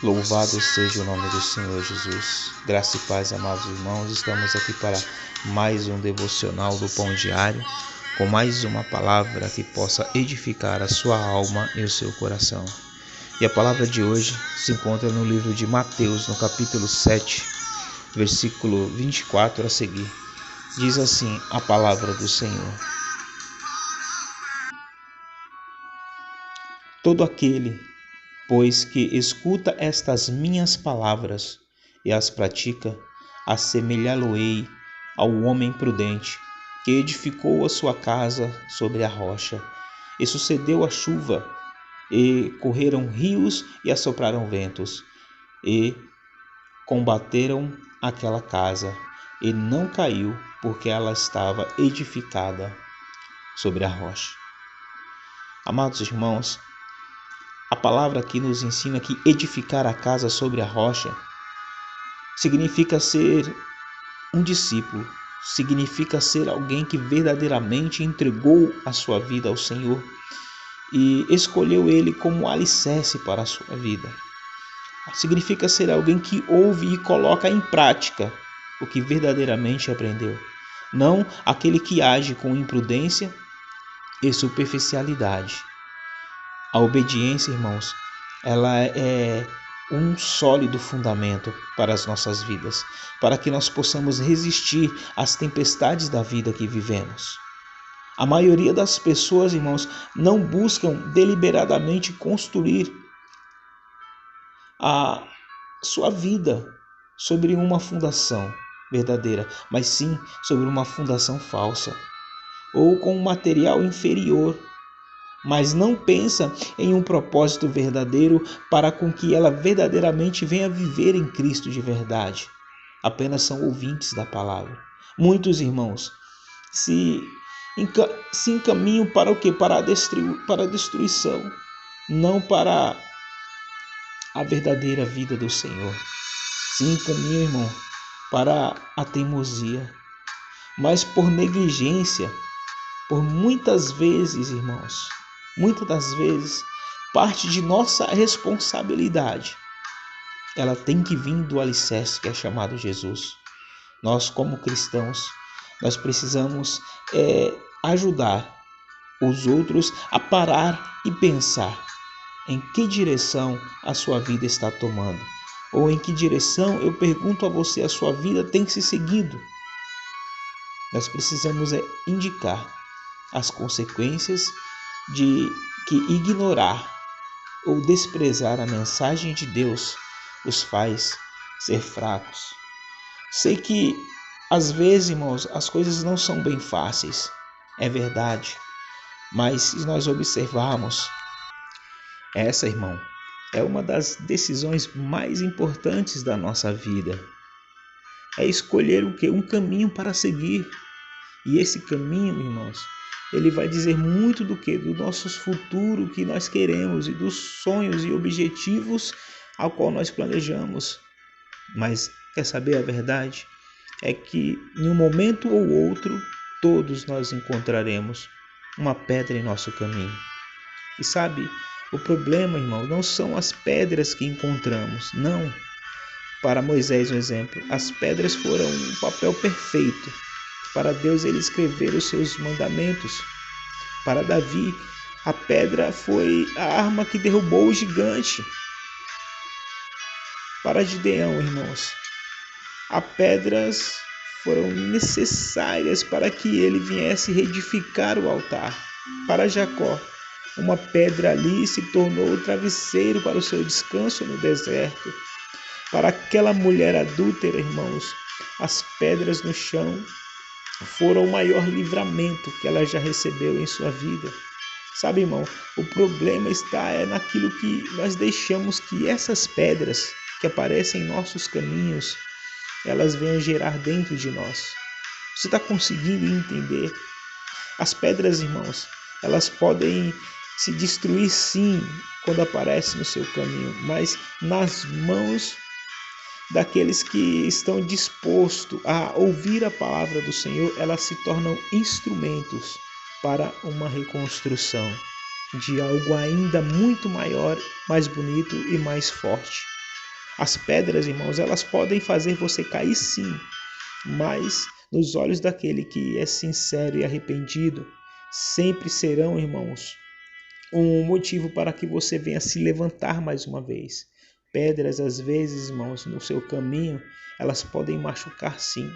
Louvado seja o nome do Senhor Jesus. Graça e paz, amados irmãos. Estamos aqui para mais um devocional do Pão Diário, com mais uma palavra que possa edificar a sua alma e o seu coração. E a palavra de hoje se encontra no livro de Mateus, no capítulo 7, versículo 24 a seguir. Diz assim a palavra do Senhor: Todo aquele, pois, que escuta estas minhas palavras e as pratica, assemelhá-lo-ei ao homem prudente, que edificou a sua casa sobre a rocha. E sucedeu a chuva, e correram rios e assopraram ventos, e combateram aquela casa, e não caiu, porque ela estava edificada sobre a rocha. Amados irmãos, a palavra aqui nos ensina que edificar a casa sobre a rocha significa ser um discípulo, significa ser alguém que verdadeiramente entregou a sua vida ao Senhor e escolheu Ele como alicerce para a sua vida. Significa ser alguém que ouve e coloca em prática o que verdadeiramente aprendeu, não aquele que age com imprudência e superficialidade. A obediência, irmãos, ela é um sólido fundamento para as nossas vidas, para que nós possamos resistir às tempestades da vida que vivemos. A maioria das pessoas, irmãos, não buscam deliberadamente construir a sua vida sobre uma fundação verdadeira, mas sim sobre uma fundação falsa, ou com um material inferior, mas não pensa em um propósito verdadeiro para com que ela verdadeiramente venha viver em Cristo de verdade. Apenas são ouvintes da palavra. Muitos irmãos se encaminham para o quê? Para a destruição, não para a verdadeira vida do Senhor. Se encaminham, irmão, para a teimosia, mas por negligência, por muitas vezes, irmãos, muitas das vezes, parte de nossa responsabilidade, ela tem que vir do alicerce que é chamado Jesus. Nós, como cristãos, nós precisamos ajudar os outros a parar e pensar em que direção a sua vida está tomando, ou em que direção, eu pergunto a você, a sua vida tem se seguido. Nós precisamos indicar as consequências de que ignorar ou desprezar a mensagem de Deus os faz ser fracos. Sei que às vezes, irmãos, as coisas não são bem fáceis, é verdade, mas se nós observarmos, essa, irmão, é uma das decisões mais importantes da nossa vida. É escolher o quê? Um caminho para seguir. E esse caminho, irmãos, ele vai dizer muito do que? Do nosso futuro que nós queremos e dos sonhos e objetivos ao qual nós planejamos. Mas quer saber a verdade? É que em um momento ou outro, todos nós encontraremos uma pedra em nosso caminho. E sabe, o problema, irmão, não são as pedras que encontramos, não. Para Moisés, um exemplo, as pedras foram um papel perfeito. Para Deus, ele escrever os seus mandamentos. Para Davi, a pedra foi a arma que derrubou o gigante. Para Gideão, irmãos, as pedras foram necessárias para que ele viesse reedificar o altar. Para Jacó, uma pedra ali se tornou o travesseiro para o seu descanso no deserto. Para aquela mulher adúltera, irmãos, as pedras no chão foram o maior livramento que ela já recebeu em sua vida. Sabe, irmão, o problema está naquilo que nós deixamos que essas pedras que aparecem em nossos caminhos, elas venham gerar dentro de nós. Você está conseguindo entender? As pedras, irmãos, elas podem se destruir sim quando aparecem no seu caminho, mas nas mãos daqueles que estão dispostos a ouvir a palavra do Senhor, elas se tornam instrumentos para uma reconstrução de algo ainda muito maior, mais bonito e mais forte. As pedras, irmãos, elas podem fazer você cair sim, mas nos olhos daquele que é sincero e arrependido, sempre serão, irmãos, um motivo para que você venha se levantar mais uma vez. Pedras, às vezes, irmãos, no seu caminho, elas podem machucar sim,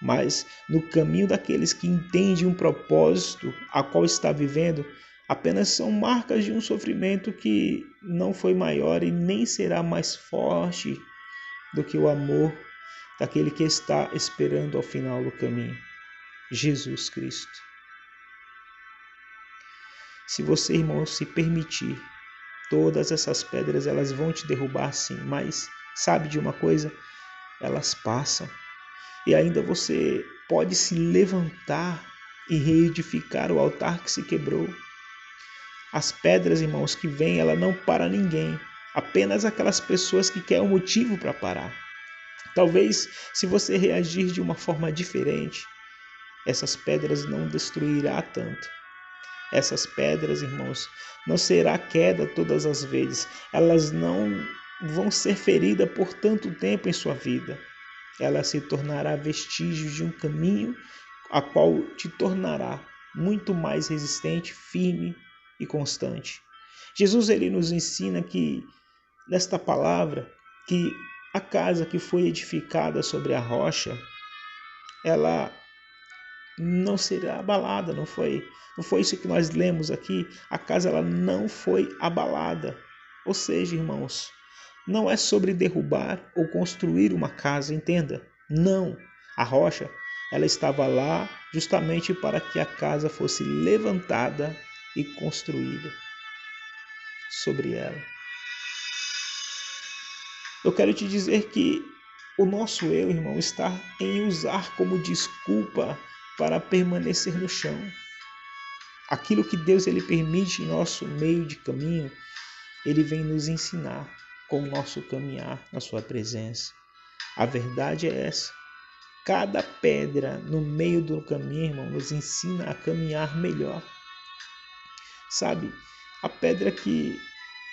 mas no caminho daqueles que entendem um propósito a qual está vivendo, apenas são marcas de um sofrimento que não foi maior e nem será mais forte do que o amor daquele que está esperando ao final do caminho, Jesus Cristo. Se você, irmão, se permitir, todas essas pedras elas vão te derrubar sim, mas sabe de uma coisa? Elas passam. E ainda você pode se levantar e reedificar o altar que se quebrou. As pedras, irmãos, que vêm, ela não para ninguém. Apenas aquelas pessoas que querem um motivo para parar. Talvez, se você reagir de uma forma diferente, essas pedras não destruirá tanto. Essas pedras, irmãos, não será queda todas as vezes. Elas não vão ser feridas por tanto tempo em sua vida. Ela se tornará vestígio de um caminho a qual te tornará muito mais resistente, firme e constante. Jesus ele nos ensina que nesta palavra que a casa que foi edificada sobre a rocha, ela não será abalada, não foi isso que nós lemos aqui. A casa ela não foi abalada. Ou seja, irmãos, não é sobre derrubar ou construir uma casa, entenda. Não, a rocha ela estava lá justamente para que a casa fosse levantada e construída sobre ela. Eu quero te dizer que o nosso eu, irmão, está em usar como desculpa para permanecer no chão. Aquilo que Deus ele permite em nosso meio de caminho, ele vem nos ensinar com o nosso caminhar na sua presença. A verdade é essa. Cada pedra no meio do caminho, irmão, nos ensina a caminhar melhor. Sabe, a pedra que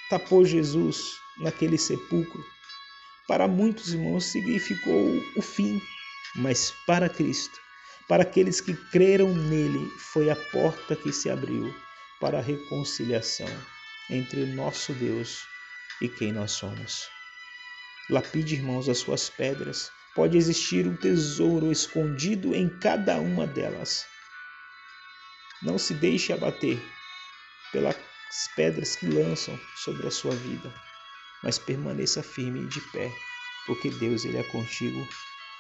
tapou Jesus naquele sepulcro, para muitos irmãos significou o fim, mas para Cristo, para aqueles que creram nele, foi a porta que se abriu para a reconciliação entre o nosso Deus e quem nós somos. Lapide, irmãos, as suas pedras. Pode existir um tesouro escondido em cada uma delas. Não se deixe abater pelas pedras que lançam sobre a sua vida, mas permaneça firme e de pé, porque Deus ele é contigo,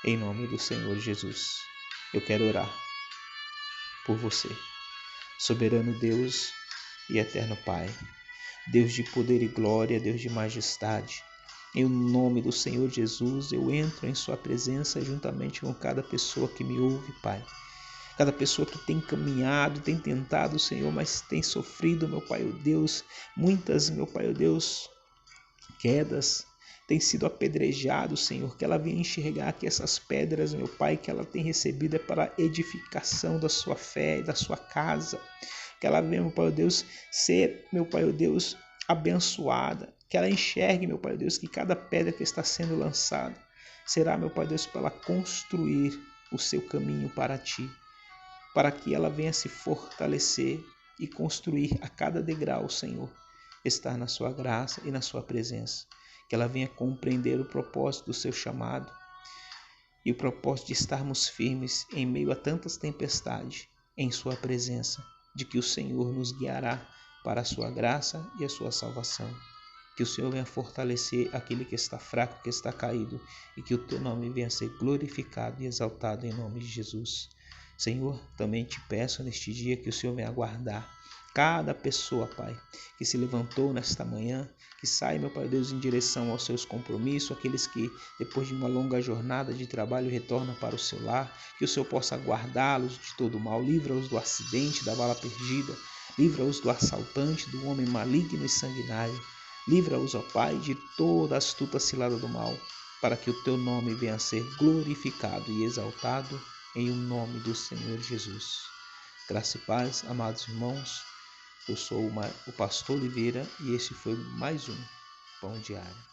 em nome do Senhor Jesus. Eu quero orar por você. Soberano Deus e eterno Pai, Deus de poder e glória, Deus de majestade, em nome do Senhor Jesus, eu entro em sua presença juntamente com cada pessoa que me ouve, Pai. Cada pessoa que tem caminhado, tem tentado, Senhor, mas tem sofrido, meu Pai, oh Deus, muitas, meu Pai, oh Deus, quedas, tem sido apedrejado, Senhor, que ela venha enxergar que essas pedras, meu Pai, que ela tem recebido é para a edificação da sua fé e da sua casa. Que ela venha, meu Pai, oh Deus, ser, meu Pai, oh Deus, abençoada. Que ela enxergue, meu Pai, oh Deus, que cada pedra que está sendo lançada será, meu Pai, oh Deus, para ela construir o seu caminho para Ti. Para que ela venha se fortalecer e construir a cada degrau, Senhor, estar na sua graça e na sua presença. Que ela venha compreender o propósito do seu chamado e o propósito de estarmos firmes em meio a tantas tempestades em sua presença, de que o Senhor nos guiará para a sua graça e a sua salvação. Que o Senhor venha fortalecer aquele que está fraco, que está caído, e que o teu nome venha ser glorificado e exaltado em nome de Jesus. Senhor, também te peço neste dia que o Senhor venha guardar cada pessoa, Pai, que se levantou nesta manhã, que sai, meu Pai Deus, em direção aos seus compromissos, aqueles que depois de uma longa jornada de trabalho retornam para o seu lar, que o Senhor possa guardá-los de todo mal, livra-os do acidente, da bala perdida, livra-os do assaltante, do homem maligno e sanguinário, livra-os, ó Pai, de toda a astuta cilada do mal, para que o teu nome venha a ser glorificado e exaltado em o nome do Senhor Jesus. Graça e paz, amados irmãos. Eu sou o pastor Oliveira e este foi mais um Pão Diário.